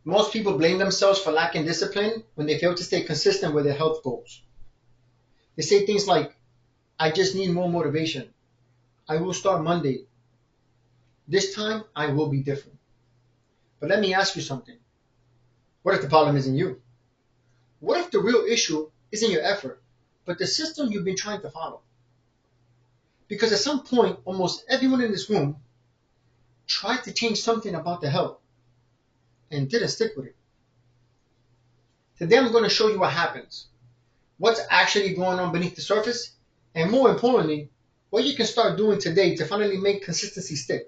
Most people blame themselves for lacking discipline when they fail to stay consistent with their health goals. They say things like, I just need more motivation. I will start Monday. This time, I will be different. But let me ask you something. What if the problem isn't you? What if the real issue isn't your effort, but the system you've been trying to follow? Because at some point, almost everyone in this room tried to change something about their health and didn't stick with it. Today, I'm going to show you what happens, what's actually going on beneath the surface, and more importantly, what you can start doing today to finally make consistency stick.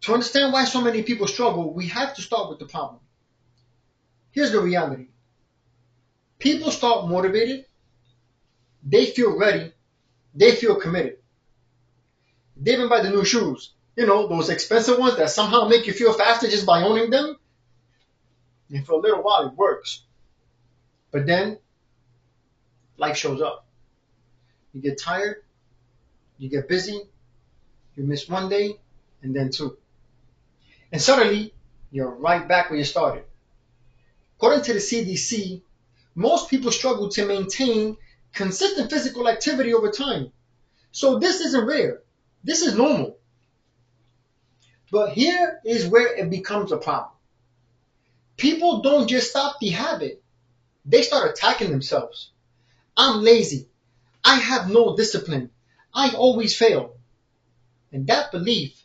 To understand why so many people struggle, we have to start with the problem. Here's the reality. People start motivated, they feel ready, they feel committed. They even buy the new shoes. You know, those expensive ones that somehow make you feel faster just by owning them. And for a little while, it works. But then, life shows up. You get tired, you get busy, you miss one day, and then two. And suddenly, you're right back where you started. According to the CDC, most people struggle to maintain consistent physical activity over time. So this isn't rare. This is normal. But here is where it becomes a problem. People don't just stop the habit. They start attacking themselves. I'm lazy. I have no discipline. I always fail. And that belief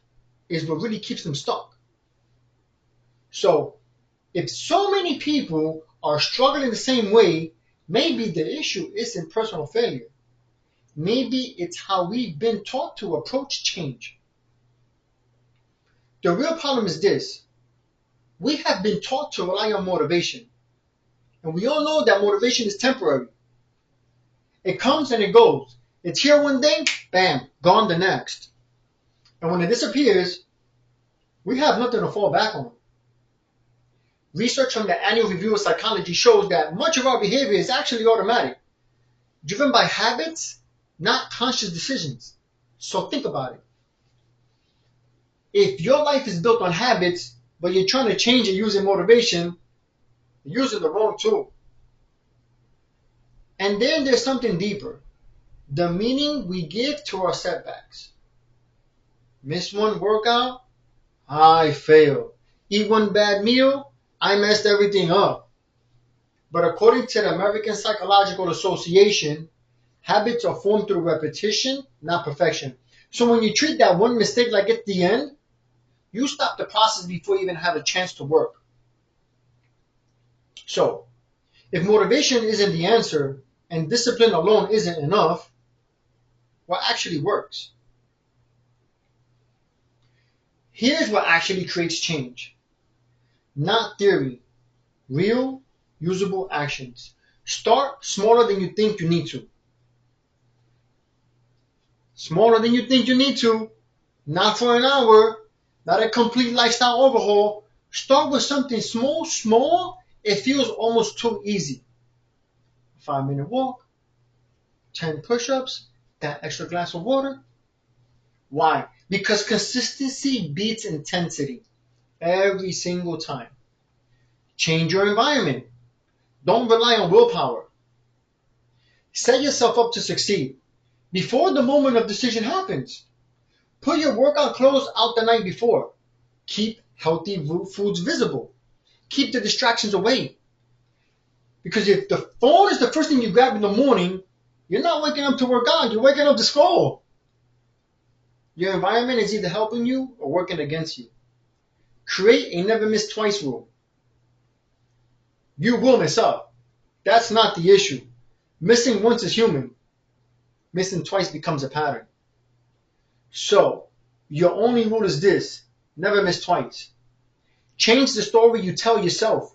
is what really keeps them stuck. So, if so many people are struggling the same way, maybe the issue isn't personal failure. Maybe it's how we've been taught to approach change. The real problem is this. We have been taught to rely on motivation. And we all know that motivation is temporary. It comes and it goes. It's here one day, bam, gone the next. And when it disappears, we have nothing to fall back on. Research from the Annual Review of Psychology shows that much of our behavior is actually automatic, driven by habits, not conscious decisions. So think about it. If your life is built on habits, but you're trying to change it using motivation, you're using the wrong tool. And then there's something deeper. The meaning we give to our setbacks. Miss one workout, I failed. Eat one bad meal, I messed everything up. But according to the American Psychological Association, habits are formed through repetition, not perfection. So when you treat that one mistake like at the end, you stop the process before you even have a chance to work. So, if motivation isn't the answer and discipline alone isn't enough, what actually works? Here's what actually creates change. Not theory. Real, usable actions. Start smaller than you think you need to. Smaller than you think you need to. Not for an hour. Not a complete lifestyle overhaul. Start with something small. It feels almost too easy. 5-minute walk. 10 push-ups. That extra glass of water. Why? Because consistency beats intensity. Every single time. Change your environment. Don't rely on willpower. Set yourself up to succeed before the moment of decision happens. Put your workout clothes out the night before. Keep healthy foods visible. Keep the distractions away. Because if the phone is the first thing you grab in the morning, you're not waking up to work out, you're waking up to scroll. Your environment is either helping you or working against you. Create a never miss twice rule. You will mess up. That's not the issue. Missing once is human. Missing twice becomes a pattern. So, your only rule is this. Never miss twice. Change the story you tell yourself.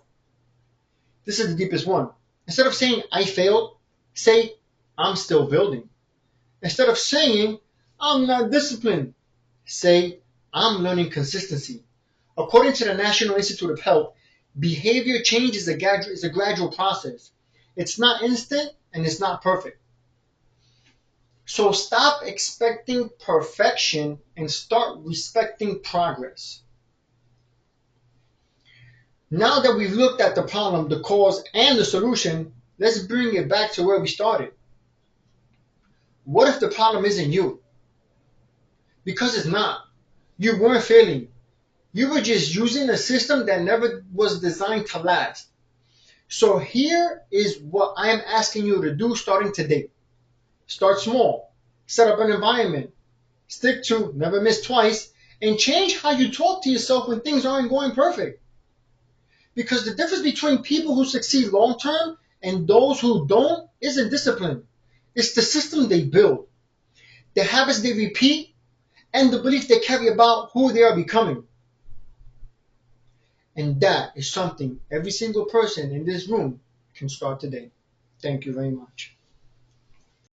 This is the deepest one. Instead of saying, I failed, say, I'm still building. Instead of saying, I'm not disciplined, say, I'm learning consistency. According to the National Institute of Health, behavior change is a gradual process. It's not instant and it's not perfect. So stop expecting perfection and start respecting progress. Now that we've looked at the problem, the cause, and the solution, let's bring it back to where we started. What if the problem isn't you? Because it's not. You weren't failing. You were just using a system that never was designed to last. So here is what I am asking you to do starting today. Start small. Set up an environment. Stick to never miss twice. And change how you talk to yourself when things aren't going perfect. Because the difference between people who succeed long term and those who don't isn't discipline. It's the system they build, the habits they repeat, and the belief they carry about who they are becoming. And that is something every single person in this room can start today. Thank you very much.